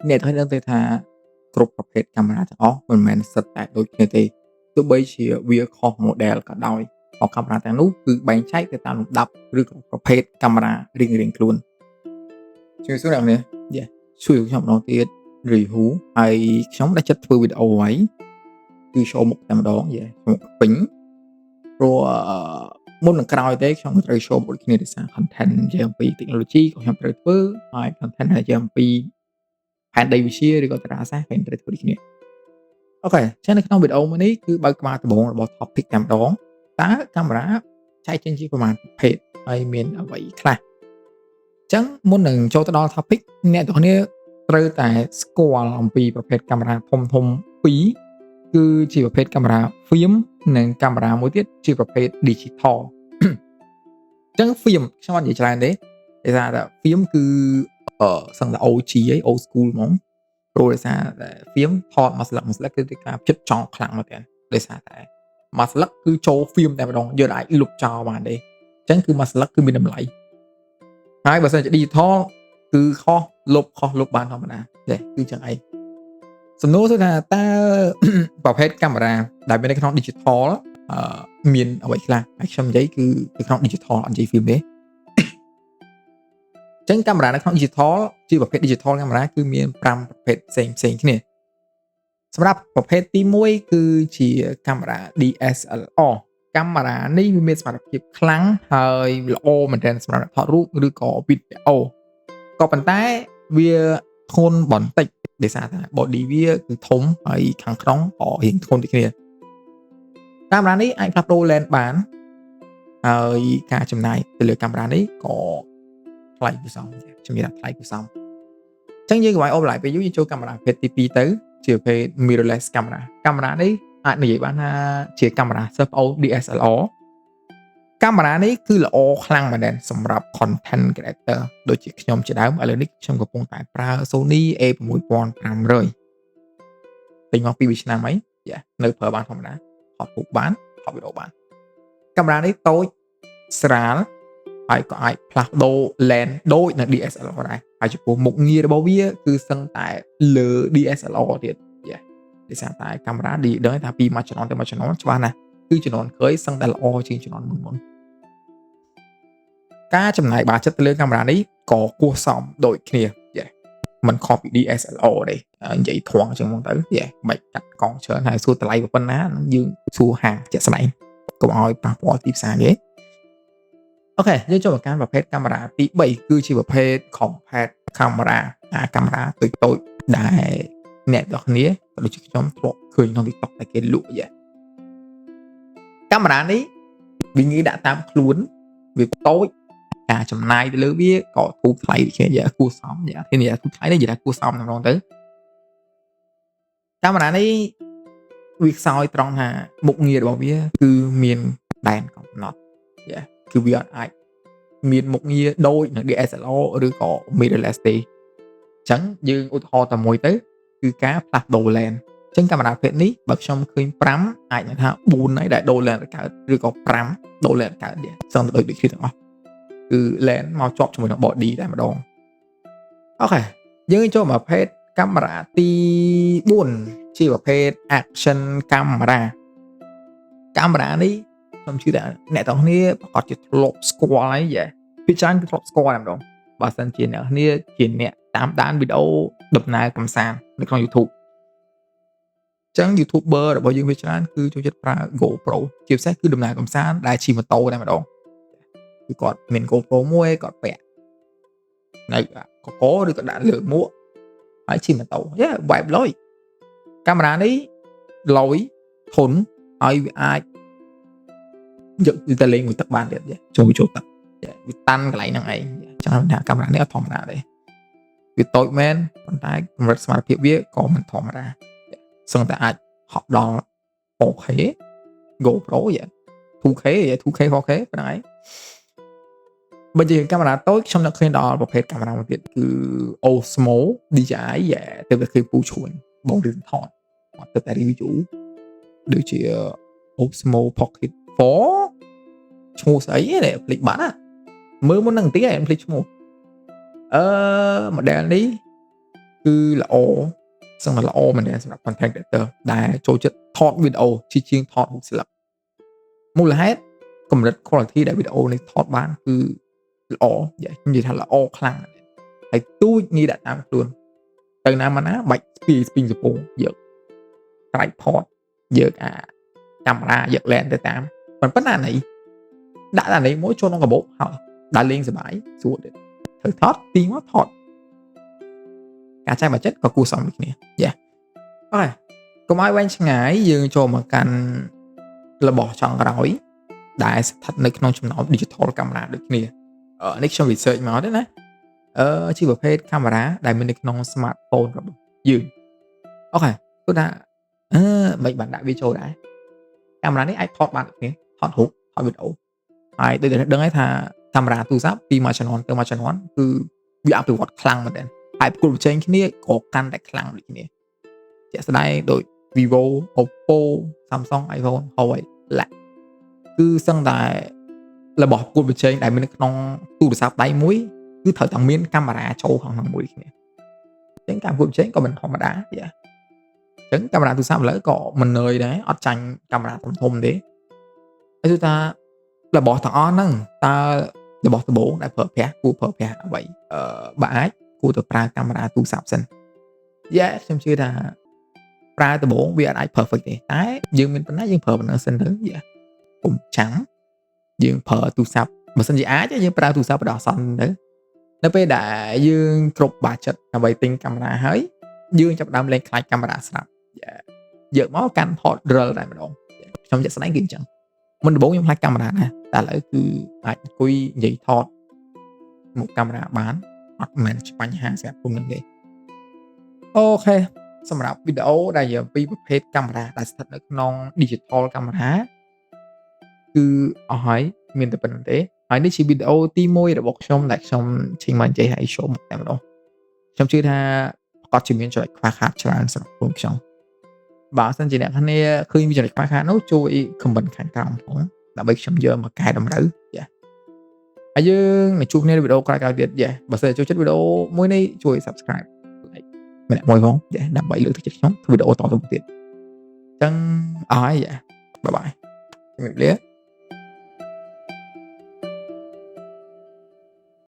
អ្នកត្រូវដឹងទេថាគ្រប់ប្រភេទកាមេរ៉ាទាំងអស់មិនមែនសុទ្ធតែដូចគ្នាទេទោះបីជាវាខុស model ក៏ដោយក៏កាមេរ៉ាទាំងនោះគឺបែងចែកទៅតាមលំដាប់ឬក៏ប្រភេទកាមេរ៉ារៀងៗខ្លួនជួយសួរអ្នកនេះជួយខ្ញុំម្ដងទៀត review ហើយខ្ញុំđãចិត្តធ្វើវីដេអូហើយគឺ show មុខតែម្ដងមុខពេញព្រោះមុននឹងក្រោយទេខ្ញុំត្រូវ show មួយគ្នាដោយសារ content និយាយអំពី technology ក៏ខ្ញុំត្រូវធ្វើហើយ content និយាយអំពីផែនដីវិទ្យាឬក៏តារាសាស្ត្រខ្ញុំត្រូវធ្វើដូចគ្នាអូខេចឹងនៅក្នុងវីដេអូមួយនេះគឺបើកក្បាលដំបូងរបស់ topic តែម្ដងតើកាមេរ៉ាចែកចេញជាប្រមាណប្រភេទហើយមានអ្វីខ្លះចឹងមុននឹងចូលទៅដល់ topic អ្នកទាំងគ្នាត្រូវតែស្គាល់អំពីប្រភេទកាមេរ៉ាធំពីរគឺជាប្រភេទកាមេរ៉ា film និងកាមេរ៉ាមួយទៀតជាប្រភេទ digital ចឹង film ខ្ញុំអត់និយាយច្រើនទេដោយសារតែ film គឺសឹងតែ OG ឯង old school ហ្មងព្រោះដោយសារតែ film ថតមួយស្លឹកគឺគេការចិត្តចង់ខ្លាំងមែនទែនដោយសារតែមួយស្លឹកគឺចូល film តែម្ដងយើងអាចលុបចោលបានទេចឹងគឺមួយស្លឹកគឺមានតម្លៃហើយបើសិនជា digital គឺខុសលុបបានធម្មតាគឺចឹងឯងសំណួរគឺថាតើប្រភេទកាមេរ៉ាដែលមាននៅក្នុង digital មានអ្វីខ្លះហើយខ្ញុំនិយាយគឺនៅក្នុង digital អត់និយាយ film ទេចឹងកាមេរ៉ានៅក្នុង digital ជាប្រភេទ digital កាមេរ៉ាគឺមាន5ប្រភេទផ្សេងគ្នាសម្រាប់ប្រភេទទី1គឺជាកាមេរ៉ា DSLR កាមេរ៉ានេះវាមានសមត្ថភាពខ្លាំងហើយល្អមែនទែនសម្រាប់ថតរូបឬក៏វីដេអូក៏ប៉ុន្តែវាធន់បន្តិចដោយសារថា body វាគឺធំហើយខាងក្នុងក៏រៀងធន់ដូចគ្នាកាមេរ៉ានេះអាចផ្លាស់ប្ដូរ lens បានហើយការចំណាយទៅលើកាមេរ៉ានេះក៏ថ្លៃគួរសមខ្ញុំនិយាយថាថ្លៃគួរសមអញ្ចឹងយើងកុំឲ្យអូសបន្លាយពេលយូរយើងចូលកាមេរ៉ាប្រភេទទី2ទៅជាប្រភេទ mirrorless camera កាមេរ៉ានេះអាចនិយាយបានថាជាកាមេរ៉ាសិស្សប្អូន DSLR កាមេរ៉ានេះគឺល្អខ្លាំងមែនទែនសម្រាប់ content creator ដូចជាខ្ញុំជាដើមឥឡូវនេះខ្ញុំកំពុងតែប្រើ Sony A6500 ទិញមកពី2ឆ្នាំហើយនៅប្រើបានធម្មតាថតរូបបានថតវីដេអូបានកាមេរ៉ានេះតូចស្រាលហើយក៏អាចផ្លាស់ប្ដូរ lens ដូចនៅ DSLR ដែរហើយចំពោះមុខងាររបស់វាគឺសឹងតែលើ DSLR ទៀតដោយសារតែកាមេរ៉ាដឹងថាពីមួយជំនាន់ទៅមួយជំនាន់ច្បាស់ណាស់គឺជំនាន់ក្រោយសឹងតែល្អជាងជំនាន់មុនការចំណាយបាចិត្តទៅលើកាមេរ៉ានេះក៏គួរសមដូចគ្នាមិនខុសពី DSLR ទេនិយាយធំជាងហ្មងទៅមិនកាត់កង់ច្រើនហើយសួរតម្លៃប៉ុណ្ណាយើងសួរហាងជាក់ស្ដែងកុំឲ្យប៉ះពាល់ទីផ្សារទេអូខេយើងចូលមកកាន់ប្រភេទកាមេរ៉ាទី3គឺជាប្រភេទ compact camera កាមេរ៉ាតូចដែលអ្នកទាំងគ្នាក៏ដូចជាខ្ញុំធ្លាប់ឃើញក្នុង TikTok តែគេលក់កាមេរ៉ានេះវាងាយដាក់តាមខ្លួនវាតូចការចំណាយទៅលើវាក៏ធូរថ្លៃដូចគ្នាគួរសមធានាធូរថ្លៃនេះនិយាយថាគួរសមតែម្ដងទៅកាមេរ៉ានេះវាខ្សោយត្រង់ថាមុខងាររបស់វាគឺមានដែនកំណត់គឺវាអាចមានមុខងារដូចនៅ DSLR ឬក៏ mirrorless ទេអញ្ចឹងយើងឧទាហរណ៍តែមួយទៅគឺការផ្លាស់ប្ដូរ lens អញ្ចឹងកាមេរ៉ាប្រភេទនេះបើខ្ញុំឃើញ5អាចថា4ហើយដែលដូរ lens ទៅកើតឬក៏5ដូរ lens កើតសឹងដូចគ្នាទាំងអស់គឺ lens មកជាប់ជាមួយនឹង body តែម្ដងអូខេយើងចូលមកប្រភេទកាមេរ៉ាទី4ជាប្រភេទ action camera កាមេរ៉ានេះខ្ញុំជឿថាអ្នកទាំងគ្នាប្រកាសជាធ្លាប់ស្គាល់ហើយពីច្រើនគឺធ្លាប់ស្គាល់តែម្ដងបើសិនជាអ្នកគ្នាជាអ្នកតាមដានវីដេអូដំណើរកម្សាន្តនៅក្នុង YouTube ចឹង YouTuber របស់យើងវាច្រើនគឺចូលចិត្តប្រើ GoPro ជាពិសេសគឺដំណើរកម្សាន្តដែលជិះម៉ូតូតែម្ដងគឺគាត់មាន GoPro មួយគាត់ពាក់នៅកកឬក៏ដាក់លើមួកហើយជិះម៉ូតូបែបលុយកាមេរ៉ានេះលុយធន់ហើយវាអាចយកទៅលេងមួយទឹកបានទៀតចូលទឹកវាតាន់កន្លែងហ្នឹងឯងចឹងថាកាមេរ៉ានេះអត់ធម្មតាទេវាតូចមែនប៉ុន្តែកម្រិតសមត្ថភាពវាក៏មិនធម្មតាសឹងតែអាចហក់ដល់ 4K GoPro 2K 4K ប៉ុណ្ណឹងឯងបើជាកាមេរ៉ាតូចខ្ញុំនឹកឃើញដល់ប្រភេទកាមេរ៉ាមួយទៀតគឺ Osmo DJI ទៅតែឃើញពូឈួនបងរៀនថតអត់ទៅតែ review ដូចជា Osmo Pocket 4ឈ្មោះស្អីនេះភ្លេចបាត់មើលមុននឹងបន្តិចឯងភ្លេចឈ្មោះmodel នេះគឺ គឺល្អសឹងតែល្អមែនទេសម្រាប់ content creator ដែលចូលចិត្តថតវីដេអូជាងថតរូបស្លឹកមូលហេតុកម្រិត quality ដែលវីដេអូនេះថតបានគឺល្អនិយាយថាល្អខ្លាំងហើយទូចងាយដាក់តាមខ្លួនទៅណាមកណាបាច់ស្ពីងសពងយក tripod យកអាកាមេរ៉ាយក lens ទៅតាមប៉ុន្តែអានេះដាក់អានេះមួយចូលក្នុងកាបូបហើយដើរលេងសប្បាយស្រួលទៀតធ្វើថតទីមកថតការចាយបាច់ចិត្តក៏គួរសមដូចគ្នាយ៉ាអូខេកុំឲ្យវែងឆ្ងាយយើងចូលមកកាន់របស់ចុងក្រោយដែលស្ថិតនៅក្នុងចំណោម digital camera ដូចគ្នានេះខ្ញុំ research មកទេណាជាប្រភេទកាមេរ៉ាដែលមាននៅក្នុង smartphone របស់យើងអូខេគឺថាមិនបានដាក់វាចូលដែរកាមេរ៉ានេះអាចថតបានដូចគ្នាថតរូបថតវីដេអូហើយដូចតែដឹងហើយថាកាមេរ៉ាទូរស័ព្ទពីមួយជំនាន់ទៅមួយជំនាន់គឺវាអភិវឌ្ឍខ្លាំងមែនទែនហើយប្រកួតប្រជែងគ្នាក៏កាន់តែខ្លាំងដូចគ្នាជាក់ស្ដែងដូច Vivo Oppo Samsung iPhone Huawei គឺសឹងតែរបស់ប្រកួតប្រជែងដែលមាននៅក្នុងទូរស័ព្ទដៃមួយគឺត្រូវតែមានកាមេរ៉ាចូលក្នុងមួយគ្នាអញ្ចឹងការប្រកួតប្រជែងក៏មិនធម្មតាទេអញ្ចឹងកាមេរ៉ាទូរស័ព្ទឥឡូវក៏មិននឿយដែរអត់ចាញ់កាមេរ៉ាធំៗទេហើយគឺថារបស់ទាំងអស់ហ្នឹងតើរបស់ដំបូងដែលប្រើប្រាស់គួរប្រើប្រាស់អ្វីបើអាចគួរទៅប្រើកាមេរ៉ាទូរស័ព្ទសិនខ្ញុំជឿថាប្រើដំបូងវាអាច perfect ទេតែយើងមានប៉ុណ្ណាយើងប្រើប៉ុណ្ណឹងសិនទៅកុំចាំយើងប្រើទូរស័ព្ទបើសិនជាអាចយើងប្រើទូរស័ព្ទបដោះអាសន្នទៅនៅពេលដែលយើងគ្រប់ budget ដើម្បីទិញកាមេរ៉ាហើយយើងចាប់ដើមលេងខ្លាចកាមេរ៉ាស្រាប់យកមកកាន់ថត drill តែម្ដងខ្ញុំជាក់ស្ដែងគឺអញ្ចឹងមុនដំបូងខ្ញុំខ្លាចកាមេរ៉ាណាតែឥឡូវគឺអាចអង្គុយនិយាយថតមកកាមេរ៉ាបានអត់មែនជាបញ្ហាសម្រាប់ខ្ញុំនឹងទេអូខេសម្រាប់វីដេអូដែលនិយាយពីប្រភេទកាមេរ៉ាដែលស្ថិតនៅក្នុង digital camera គឺអស់ហើយមានតែប៉ុណ្្នឹងទេហើយនេះជាវីដេអូទី1របស់ខ្ញុំដែលខ្ញុំចេញមកនិយាយឲ្យshowតែម្ដងខ្ញុំជឿថាប្រកាសជាមានចំណុចខ្វះខាតច្រើនសម្រាប់ខ្លួនខ្ញុំបើសិនជាអ្នកគ្នាឃើញចំណុចខ្វះខាតនោះជួយ comment ខាងក្រោមផងដើម្បីខ្ញុំយកមកកែតម្រូវហើយយើងនឹងជួបគ្នានៅវីដេអូក្រោយៗទៀតបើសិនចូលចិត្តវីដេអូមួយនេះជួយ subscribe like ម្នាក់មួយផងដើម្បីលើកទឹកចិត្តខ្ញុំធ្វើវីដេអូតទៅទៀតអញ្ចឹងអស់ហើយបាយបាយជំរាបលា